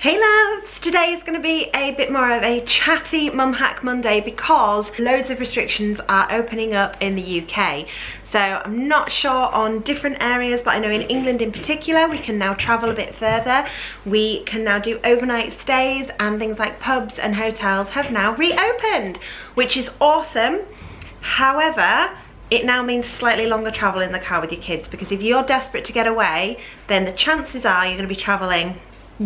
Hey loves! Today is going to be a bit more of a chatty Mum Hack Monday because loads of restrictions are opening up in the UK. So I'm not sure on different areas, but I know in England in particular we can now travel a bit further. We can now do overnight stays, and things like pubs and hotels have now reopened, which is awesome. However, it now means slightly longer travel in the car with your kids, because if you're desperate to get away, then the chances are you're going to be travelling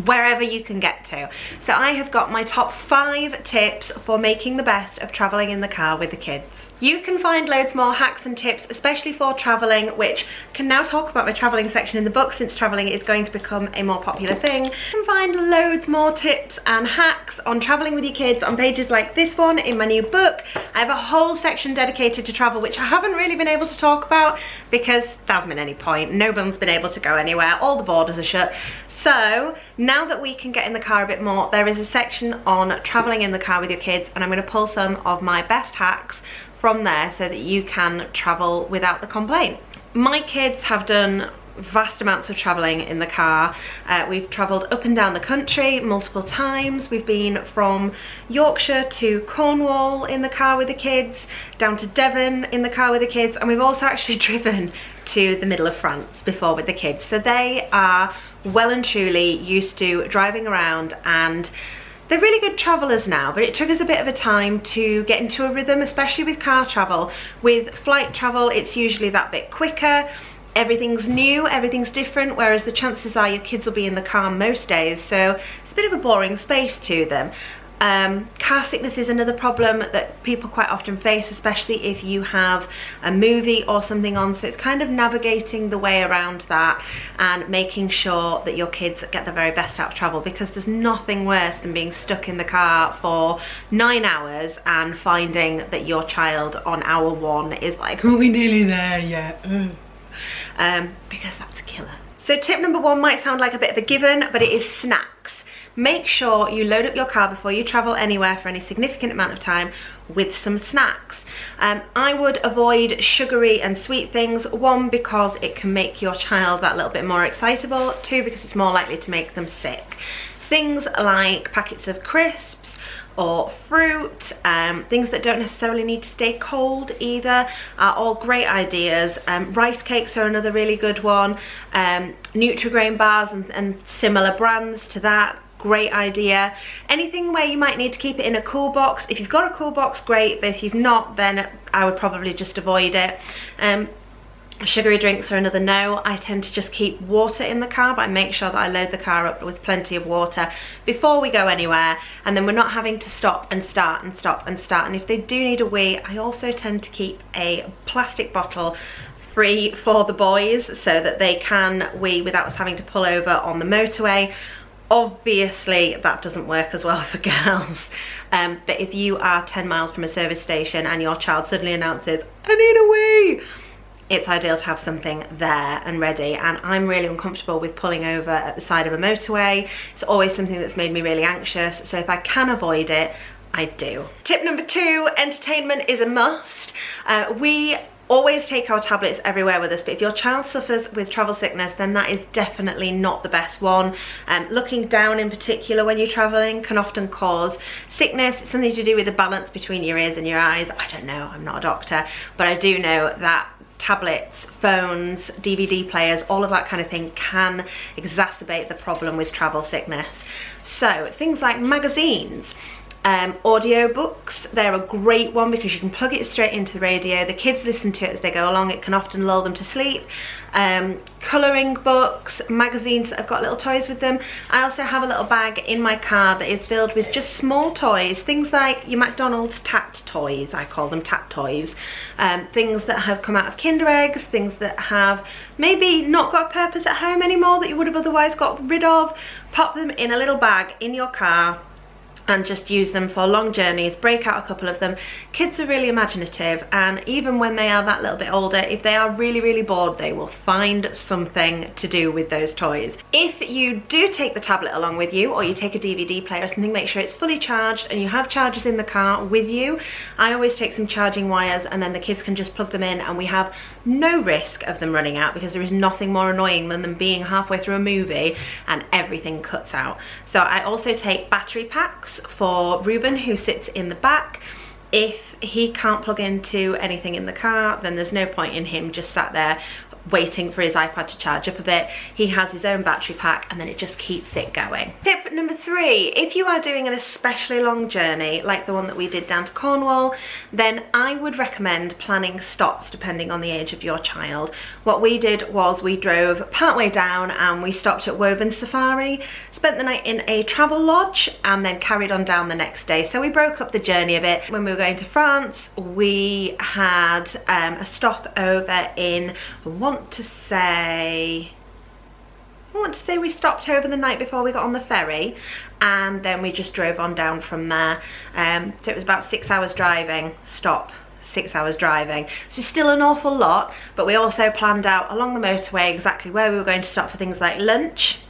wherever you can get to. So I have got my top 5 tips for making the best of travelling in the car with the kids. You can find loads more hacks and tips, especially for travelling, which I can now talk about my travelling section in the book since travelling is going to become a more popular thing. You can find loads more tips and hacks on travelling with your kids on pages like this one in my new book. I have a whole section dedicated to travel, which I haven't really been able to talk about because there hasn't been any point. No one's been able to go anywhere. All the borders are shut. So now that we can get in the car a bit more, there is a section on traveling in the car with your kids, and I'm going to pull some of my best hacks from there so that you can travel without the complaint. My kids have done vast amounts of traveling in the car. We've traveled up and down the country multiple times. We've been from Yorkshire to Cornwall in the car with the kids, down to Devon in the car with the kids, and we've also actually driven to the middle of France before with the kids. So they are well and truly used to driving around, and they're really good travellers now, but it took us a bit of a time to get into a rhythm, especially with car travel. With flight travel, it's usually that bit quicker. Everything's new, everything's different, whereas the chances are your kids will be in the car most days, so it's a bit of a boring space to them. Car sickness is another problem that people quite often face, especially if you have a movie or something on, so it's kind of navigating the way around that and making sure that your kids get the very best out of travel, because there's nothing worse than being stuck in the car for 9 hours and finding that your child on hour 1 is like, are we nearly there yet? Because that's a killer. So tip number 1 might sound like a bit of a given, but it is snacks. Make sure you load up your car before you travel anywhere for any significant amount of time with some snacks. I would avoid sugary and sweet things. 1, because it can make your child that little bit more excitable. 2, because it's more likely to make them sick. Things like packets of crisps or fruit, things that don't necessarily need to stay cold either, are all great ideas. Rice cakes are another really good one. Nutri-Grain bars and similar brands to that, great idea. Anything where you might need to keep it in a cool box. If you've got a cool box, great, but if you've not, then I would probably just avoid it. Sugary drinks are another no. I tend to just keep water in the car, but I make sure that I load the car up with plenty of water before we go anywhere, and then we're not having to stop and start and stop and start. And if they do need a wee, I also tend to keep a plastic bottle free for the boys so that they can wee without us having to pull over on the motorway. Obviously that doesn't work as well for girls, but if you are 10 miles from a service station and your child suddenly announces, I need a wee, it's ideal to have something there and ready. And I'm really uncomfortable with pulling over at the side of a motorway. It's always something that's made me really anxious, so if I can avoid it, I do. Tip number 2, entertainment is a must. We always take our tablets everywhere with us, but if your child suffers with travel sickness, then that is definitely not the best one. Looking down in particular when you're traveling can often cause sickness. It's something to do with the balance between your ears and your eyes. I don't know, I'm not a doctor, but I do know that tablets, phones, DVD players, all of that kind of thing can exacerbate the problem with travel sickness. So things like magazines, audio books, they're a great one because you can plug it straight into the radio. The kids listen to it as they go along. It can often lull them to sleep. Colouring books, magazines that have got little toys with them. I also have a little bag in my car that is filled with just small toys, things like your McDonald's Tat toys, I call them Tat toys. Things that have come out of Kinder eggs, things that have maybe not got a purpose at home anymore that you would have otherwise got rid of. Pop them in a little bag in your car and just use them for long journeys, break out a couple of them. Kids are really imaginative, and even when they are that little bit older, if they are really, really bored, they will find something to do with those toys. If you do take the tablet along with you, or you take a DVD player or something, make sure it's fully charged and you have chargers in the car with you. I always take some charging wires, and then the kids can just plug them in, and we have no risk of them running out, because there is nothing more annoying than them being halfway through a movie and everything cuts out. So I also take battery packs for Ruben, who sits in the back. If he can't plug into anything in the car, then there's no point in him just sat there waiting for his iPad to charge up a bit. He has his own battery pack and then it just keeps it going. Tip number 3, if you are doing an especially long journey like the one that we did down to Cornwall, then I would recommend planning stops depending on the age of your child. What we did was we drove partway down and we stopped at Woburn Safari, spent the night in a travel lodge and then carried on down the next day. So we broke up the journey a bit. When we were going to France, we had a stop over in, I want to say we stopped over the night before we got on the ferry, and then we just drove on down from there. So it was about 6 hours driving, 6 hours driving. So still an awful lot, but we also planned out along the motorway exactly where we were going to stop for things like lunch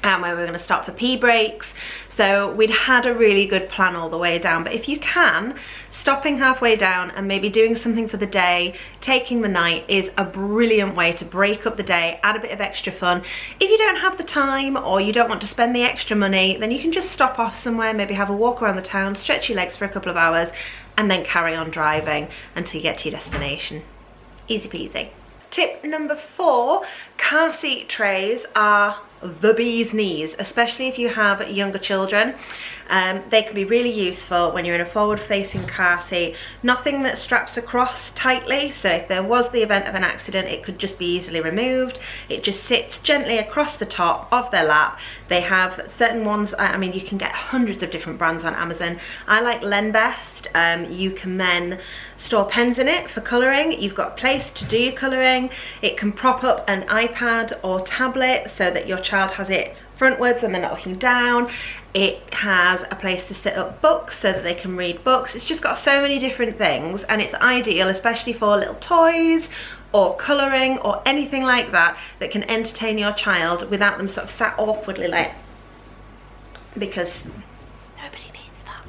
and where we were going to stop for pee breaks. So we'd had a really good plan all the way down. But if you can, stopping halfway down and maybe doing something for the day, taking the night, is a brilliant way to break up the day, add a bit of extra fun. If you don't have the time or you don't want to spend the extra money, then you can just stop off somewhere, maybe have a walk around the town, stretch your legs for a couple of hours, and then carry on driving until you get to your destination. Easy peasy. Tip number 4, car seat trays are the bee's knees, especially if you have younger children. They can be really useful when you're in a forward-facing car seat. Nothing that straps across tightly, so if there was the event of an accident, it could just be easily removed. It just sits gently across the top of their lap. They have certain ones, I mean, you can get hundreds of different brands on Amazon. I like Lenbest. You can then store pens in it for colouring. You've got a place to do your colouring. It can prop up an iPad or tablet so that your child has it frontwards and they're not looking down. It has a place to sit up books so that they can read books. It's just got so many different things, and it's ideal especially for little toys or colouring or anything like that that can entertain your child without them sort of sat awkwardly like, because nobody needs that.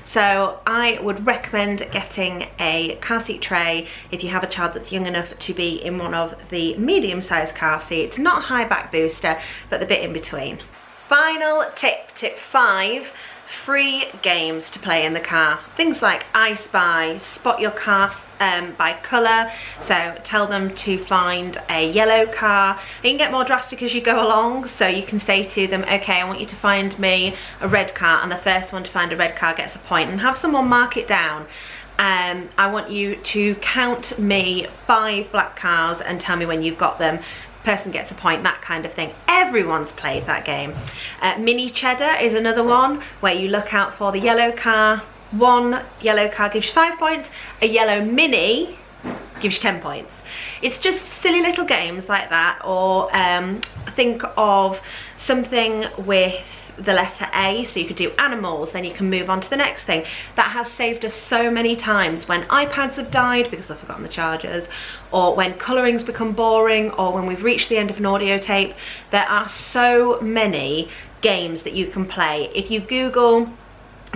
So I would recommend getting a car seat tray if you have a child that's young enough to be in one of the medium-sized car seats, not a high back booster, but the bit in between. Final tip, tip 5, free games to play in the car. Things like I Spy, spot your car by colour, so tell them to find a yellow car. You can get more drastic as you go along, so you can say to them, okay, I want you to find me a red car, and the first one to find a red car gets a point, and have someone mark it down. I want you to count me 5 black cars and tell me when you've got them. Person gets a point, that kind of thing. Everyone's played that game. Mini Cheddar is another one where you look out for the yellow car. One yellow car gives you 5 points, a yellow mini gives you 10 points. It's just silly little games like that, or think of something with the letter A, so you could do animals, then you can move on to the next thing. That has saved us so many times when iPads have died because I've forgotten the chargers, or when colouring's become boring, or when we've reached the end of an audio tape. There are so many games that you can play. If you Google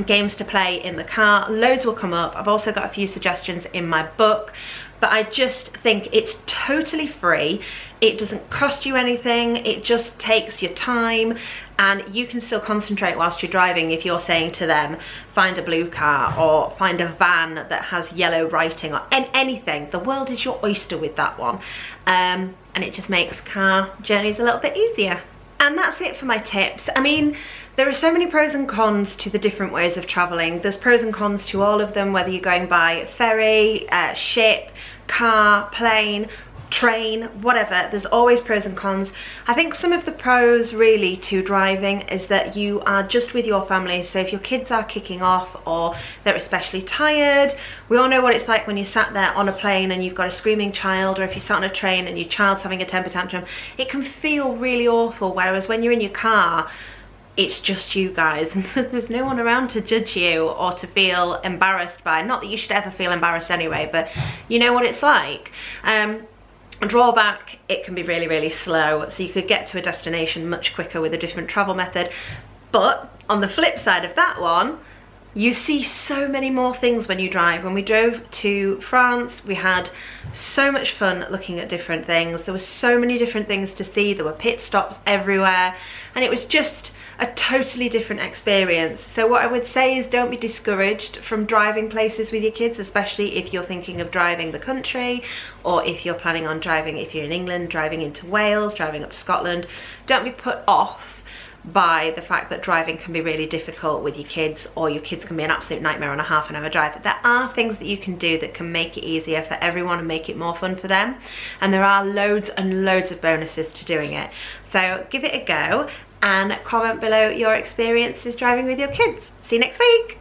games to play in the car, loads will come up. I've also got a few suggestions in my book, but I just think it's totally free. It doesn't cost you anything, it just takes your time, and you can still concentrate whilst you're driving if you're saying to them, find a blue car or find a van that has yellow writing, or anything. The world is your oyster with that one, and it just makes car journeys a little bit easier. And that's it for my tips. I mean, there are so many pros and cons to the different ways of travelling. There's pros and cons to all of them, whether you're going by ferry, ship, car, plane, train, whatever. There's always pros and cons. I think some of the pros really to driving is that you are just with your family. So if your kids are kicking off or they're especially tired, we all know what it's like when you're sat there on a plane and you've got a screaming child, or if you're sat on a train and your child's having a temper tantrum. It can feel really awful, whereas when you're in your car, it's just you guys, and there's no one around to judge you or to feel embarrassed by. Not that you should ever feel embarrassed anyway, but you know what it's like. Drawback, it can be really, really slow, so you could get to a destination much quicker with a different travel method. But on the flip side of that one, you see so many more things when you drive. When we drove to France, we had so much fun looking at different things. There were so many different things to see. There were pit stops everywhere, and it was just a totally different experience. So what I would say is don't be discouraged from driving places with your kids, especially if you're thinking of driving the country, or if you're planning on driving, if you're in England, driving into Wales, driving up to Scotland. Don't be put off by the fact that driving can be really difficult with your kids, or your kids can be an absolute nightmare on a half-an-hour drive. But there are things that you can do that can make it easier for everyone and make it more fun for them, and there are loads and loads of bonuses to doing it. So give it a go and comment below your experiences driving with your kids. See you next week.